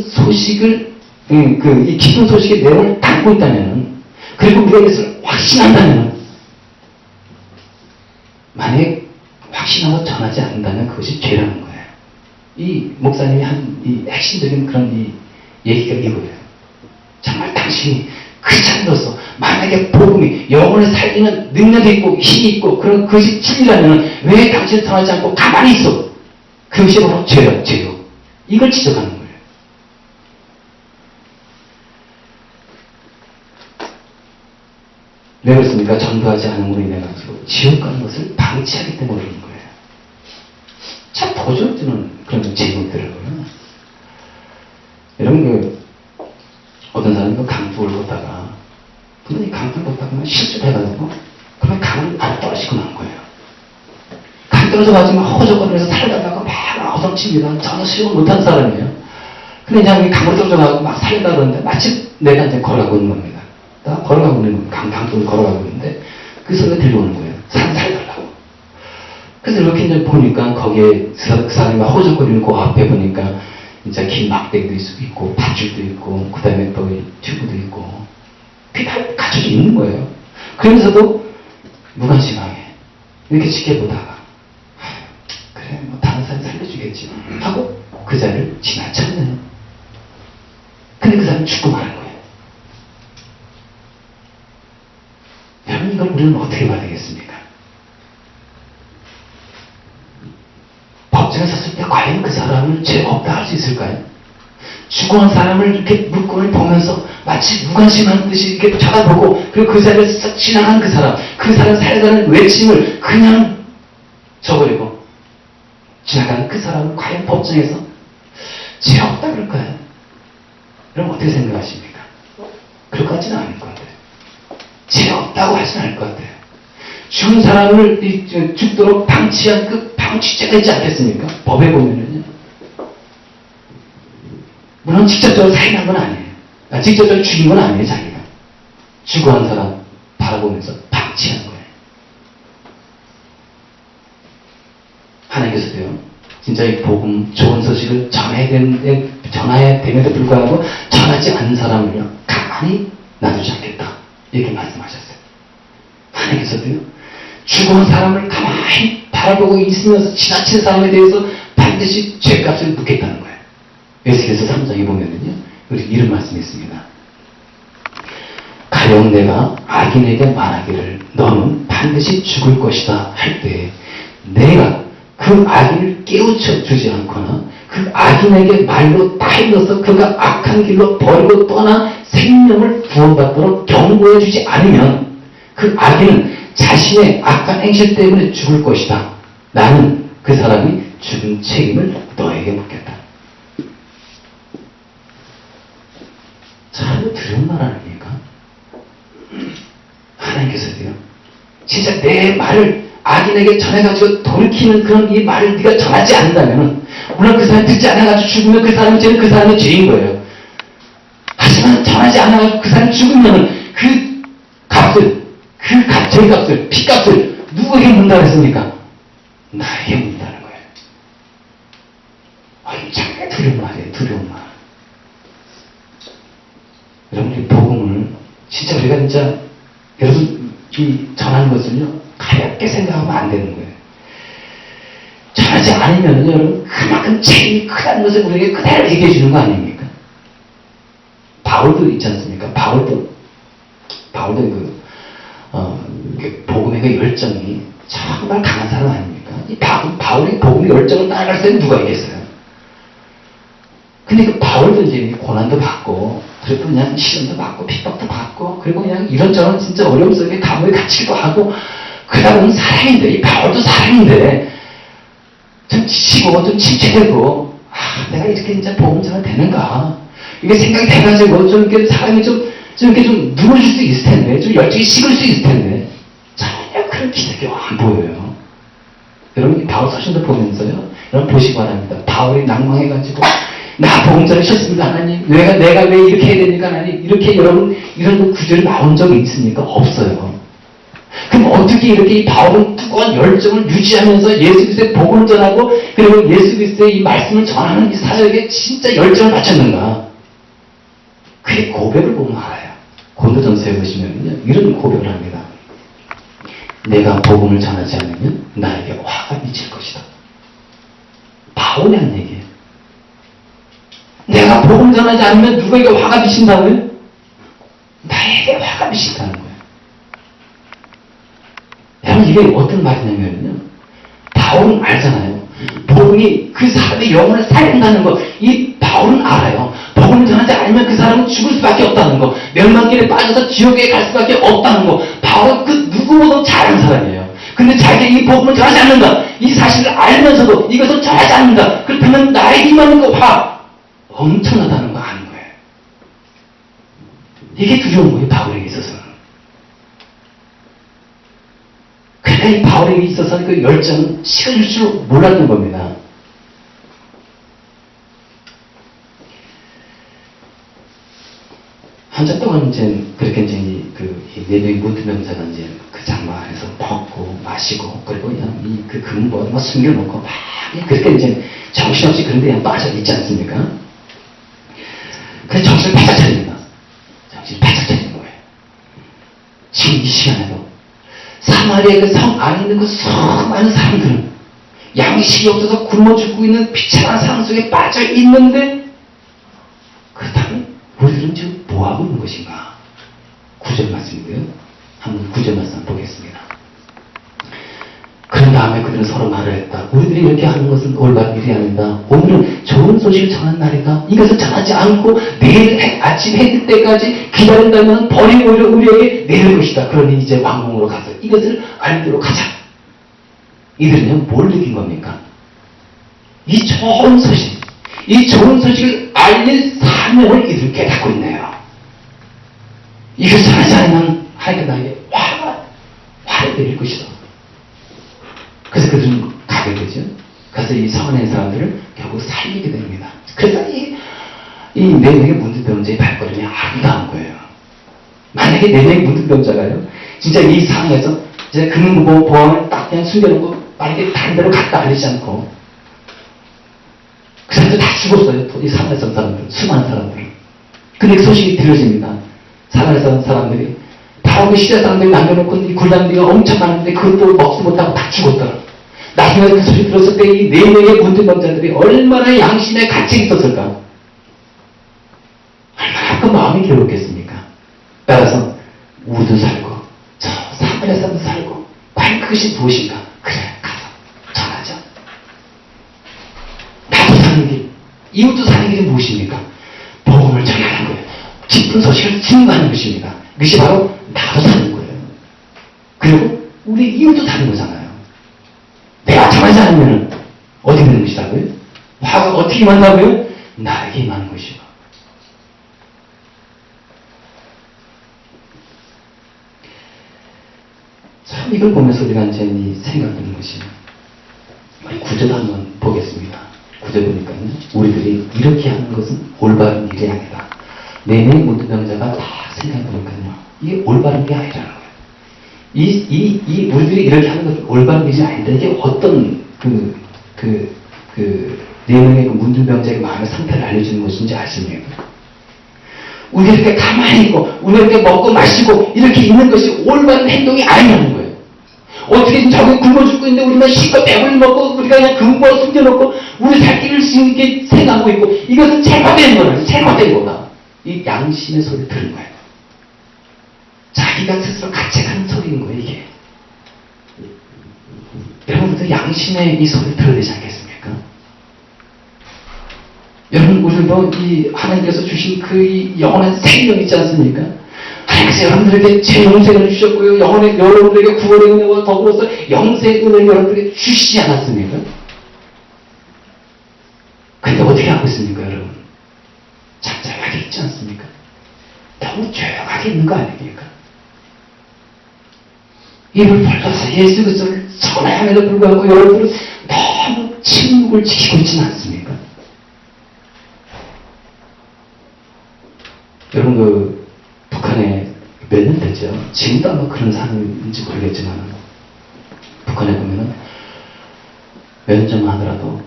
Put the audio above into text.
소식을, 이 기쁜 소식의 내용을 담고 있다면, 그리고 우리가 이것을 확신한다면, 만약에 확신하고 전하지 않는다면 그것이 죄라는 거예요. 이 목사님이 한 이 핵심적인 그런 이 얘기가 이거예요. 정말 당신이 크리스찬으로서 만약에 복음이 영혼을 살리는 능력이 있고 힘이 있고 그런 그것이 진리라면 왜 당신을 전하지 않고 가만히 있어? 그것이 바로 죄요, 죄요. 이걸 지적하는 거예요. 왜 그렇습니까? 전도하지 않음으로 인해 가지고 지옥 가는 것을 방치하기 때문에 그런 거예요. 참 도전되는 그런 제목들이더라고요. 여러분 어떤 사람이 강둑을 걷다가 그분이 강둑을 걷다가 실수해가지고 그러면 강을 바로 떨어지고 난 거예요. 강 떨어져가지고 허적거리면서 살려달라고 막 허성칩니다. 전혀 수용을 못한 사람이에요. 근데 이제 강으로 떨어져가지고 막 살려다 그러는데 마치 내가 이제 걸어가고 있는 겁니다. 나 걸어가고 있는 겁니다. 강둑을 걸어가고 있는데 그 소리가 들려오는 거예요. 사람 살려달라고. 그래서 이렇게 이제 보니까 거기에 그 사람이 막 허적거리는 그 앞에 보니까 진짜 긴 막대기도 있고 밧줄도 있고 그 다음에 또 튜브도 있고 그게 다 갖춰져 있는 거예요. 그러면서도 무관심하게 이렇게 지켜보다가 그래 뭐 다른 사람 살려주겠지 하고 그 자리를 지나쳤네요. 근데 그 사람이 죽고 마는 거예요. 여러분 이걸 우리는 어떻게 봐야 되겠습니까? 법정에 섰을 때 과연 그 사람을 죄 없다 할 수 있을까요? 죽어온 사람을 이렇게 물건을 보면서 마치 무관심한 듯이 이렇게 쳐다보고 그리고 그 자리를 싹 지나간 그 사람 살려가는 외침을 그냥 저버리고 지나가는 그 사람은 과연 법정에서 죄 없다 그럴까요? 여러분 어떻게 생각하십니까? 그럴 것 같지는 않을 것 같아요. 죄 없다고 하지는 않을 것 같아요. 죽은 사람을 죽도록 방치한 그 방치죄가 있지 않겠습니까? 법에 보면은요. 물론 직접적으로 살인한 건 아니에요. 직접적으로 죽인 건 아니에요, 자기가. 죽어간 사람 바라보면서 방치한 거예요. 하나님께서도요, 진짜 이 복음, 좋은 소식을 전해야 됨에도 불구하고 전하지 않는 사람을요, 가만히 놔두지 않겠다. 이렇게 말씀하셨어요. 하나님께서도요, 죽어온 사람을 가만히 바라보고 있으면서 지나친 사람에 대해서 반드시 죄값을 묻겠다는 거예요. 에스겔서 3장에 보면은요, 우리 이런 말씀이 있습니다. 가령 내가 악인에게 말하기를 너는 반드시 죽을 것이다 할 때 내가 그 악인을 깨우쳐 주지 않거나 그 악인에게 말로 타일러서 그가 악한 길로 버리고 떠나 생명을 구원받도록 경고해 주지 않으면 그 악인은 자신의 악한 행실 때문에 죽을 것이다. 나는 그 사람이 죽은 책임을 너에게 묻겠다. 참 두려운 말 아닙니까? 하나님께서도요, 진짜 내 말을 악인에게 전해가지고 돌이키는 그런 이 말을 네가 전하지 않는다면, 물론 그 사람이 듣지 않아가지고 죽으면 그 사람은 죄는 그 사람의 죄인 거예요. 하지만 전하지 않아가지고 그 사람이 죽으면 그 값을, 죄값을, 피값을 누구에게 묻는다고 했습니까? 나에게 묻는다는 거예요. 이 참 두려운 말이에요, 두려운 말. 여러분, 이 복음을 진짜 우리가 진짜 여러분 이 전하는 것을요 가볍게 생각하면 안 되는 거예요. 전하지 않으면 여러분 그만큼 책임이 크다는 것을 우리에게 그대로 얘기해 주는 거 아닙니까? 바울도 있지 않습니까? 바울도 복음의 그 열정이 정말 강한 사람 아닙니까? 이 바울의 복음의 열정을 따라갈 때는 누가 있겠어요? 근데 그 바울도 이제 고난도 받고, 그리고 그냥 시련도 받고, 핍박도 받고, 그리고 그냥 이런저런 진짜 어려움 속에 감옥에 갇히기도 하고, 그러다 보면 사람인데, 이 바울도 사람인데, 좀 지치고, 좀 침체되고, 내가 이렇게 진짜 복음 전화 되는가? 이게 생각이 돼가지고, 좀 이렇게 사람이 좀 이렇게 좀 누워질 수 있을 텐데, 좀 열정이 식을 수 있을 텐데, 전혀 그런 기색이 안 보여요. 여러분, 이 바울 서신도 보면서요, 여러분 보시기 바랍니다. 바울이 낭망해가지고, 나 복음 전하셨습니다, 하나님. 내가 왜 이렇게 해야 됩니까, 하나님? 이렇게 여러분, 이런 구절이 나온 적이 있습니까? 없어요. 그럼 어떻게 이렇게 이 바울은 뜨거운 열정을 유지하면서 예수 그리스도의 복음을 전하고 그리고 예수 그리스도의 이 말씀을 전하는 이 사역에 진짜 열정을 바쳤는가? 그게 고백을 보면 알아요. 고린도전서에 보시면요, 이런 고백을 합니다. 내가 복음을 전하지 않으면 나에게 화가 미칠 것이다. 바울이 한 얘기예요. 내가 복음 전하지 않으면 누구에게 화가 미친다고요? 나에게 화가 미친다는 거예요. 여러분, 이게 어떤 말이냐면요, 바울은 알잖아요. 복음이 그 사람의 영혼을 살린다는 거. 이 바울은 알아요. 복음을 전하지 않으면 그 사람은 죽을 수밖에 없다는 거. 멸망길에 빠져서 지옥에 갈 수밖에 없다는 거. 바울은 그 누구보다 잘 아는 사람이에요. 근데 자기가 이 복음을 전하지 않는다, 이 사실을 알면서도 이것을 전하지 않는다, 그렇다면 나에게 임하는 거 화 엄청나다는 거 아는 거예요. 이게 두려운 거예요, 바울에게 있어서는. 그러니까 이 바울에게 있어서는 그 열정은 식어질 줄 몰랐던 겁니다. 한참 동안 이제 그렇게 이제 네 명의 문두명자가 이제 그 장막 안에서 먹고 마시고 그리고 그냥 그 근본 뭐 숨겨놓고 막 그렇게 이제 정신없이 그런 데 그냥 빠져 있지 않습니까? 그래서 정신을 바짝 차립니다. 정신을 바짝 차리는 거예요. 지금 이 시간에도 사마리아 그 성 안에 있는 그 수많은 사람들은 양식이 없어서 굶어 죽고 있는 비참한 상황 속에 빠져 있는데, 그렇다면 우리들은 지금 뭐하고 있는 것인가? 9절 말씀이고요. 한번 9절 말씀 보겠습니다. 그런 다음에 그들은 서로 말을 했다. 우리들이 이렇게 하는 것은 올바른 일이 아니다. 오늘은 좋은 소식을 전하는 날이다. 이것을 전하지 않고 내일 아침 해 뜰 때까지 기다린다면 벌이 오히려 우리에게 내릴 것이다. 그러니 이제 왕궁으로 가서 이것을 알도록 하자. 이들은요, 뭘 느낀 겁니까? 이 좋은 소식, 이 좋은 소식을 알릴 사명을 이들은 깨닫고 있네요. 이것을 전하지 않으면 하나님께 나에게 화를 내릴 것이다. 그래서 그들은 가게 되죠. 그래서 이 성 안의 사람들을 결국 살리게 됩니다. 그래서 이 네 명의 문둥병자의 발걸음이 아름다운 거예요. 만약에 네 명의 문둥병자가요, 진짜 이 상황에서 이제 금은보험을 딱 그냥 숨겨놓고 만약에 다른 데로 갔다 알리지 않고 그 사람들 다 죽었어요. 이 상황에서 사람들, 수많은 사람들. 근데 그 소식이 들려집니다. 상황에서 사람들이 바로 그 시대 사람들이 남겨놓고 이 굴단들이 엄청 많은데 그것도 먹지 못하고 다 죽었더라. 나중에 그 소리 들었을 때 이 네 명의 문둥병자들이 얼마나 양심에 갇혀 있었을까? 얼마나 그 마음이 괴롭겠습니까? 따라서 우도 살고 저 사마리아 사람도 살고 과연 그것이 무엇인가? 그래, 가서 전하자. 나도 사는 길, 이웃도 사는 길이 무엇입니까? 복음을 전하는 거예요. 기쁜 소식을 증거하는 것입니다. 그것이 바로 나도 사는 거예요. 그리고 우리 이웃도 사는 거잖아요. 내가 전하지 않으면 어디 있는 것이라고요? 화가 어떻게 임한다고요? 나에게 임하는 것이고. 참 이걸 보면서 우리가 이제 생각하는 것이, 우리 구절 한번 보겠습니다. 구절 보니까요, 우리들이 이렇게 하는 것은 올바른 일이 아니다. 네 명의 문둥병자가 다 생각해보니까요, 이게 올바른 게 아니라는 거예요. 우리들이 이렇게 하는 것은 올바른 일이 아니다. 이게 어떤 네 명의 문둥병자의 마음의 상태를 알려주는 것인지 아십니까? 우리가 이렇게 가만히 있고, 우리가 이렇게 먹고 마시고, 이렇게 있는 것이 올바른 행동이 아니라는 거예요. 어떻게든 저기 굶어 죽고 있는데 우리만 실컷 배불리 먹고, 우리가 그냥 금고에 숨겨놓고, 우리 살 길을 이렇게 생각하고 있고, 이것은 잘못된 거예요. 잘못된 거다. 이 양심의 소리를 들은 거예요. 자기가 스스로 가책하는 소리인 거예요, 이게. 여러분들 양심의 이 소리를 들어야 되지 않겠습니까? 여러분, 우리도 이 하나님께서 주신 그 영원한 생명 있지 않습니까? 하나님께서 여러분들에게 제 영생을 주셨고요. 여러분들에게 구원의 은혜와 더불어서 영생의 은혜를 여러분들에게 주시지 않았습니까? 근데 어떻게 하고 있습니까, 여러분? 잠잠하게 있지 않습니까? 너무 조용하게 있는 거 아닙니까? 입을 벌려서 예수 그리스도를 전해함에도 불구하고 여러분들은 너무 침묵을 지키고 있지는 않습니까? 여러분, 북한의 몇 년 됐죠. 지금도 아마 그런 사람인지 모르겠지만 북한에 보면은 몇 년 전만 하더라도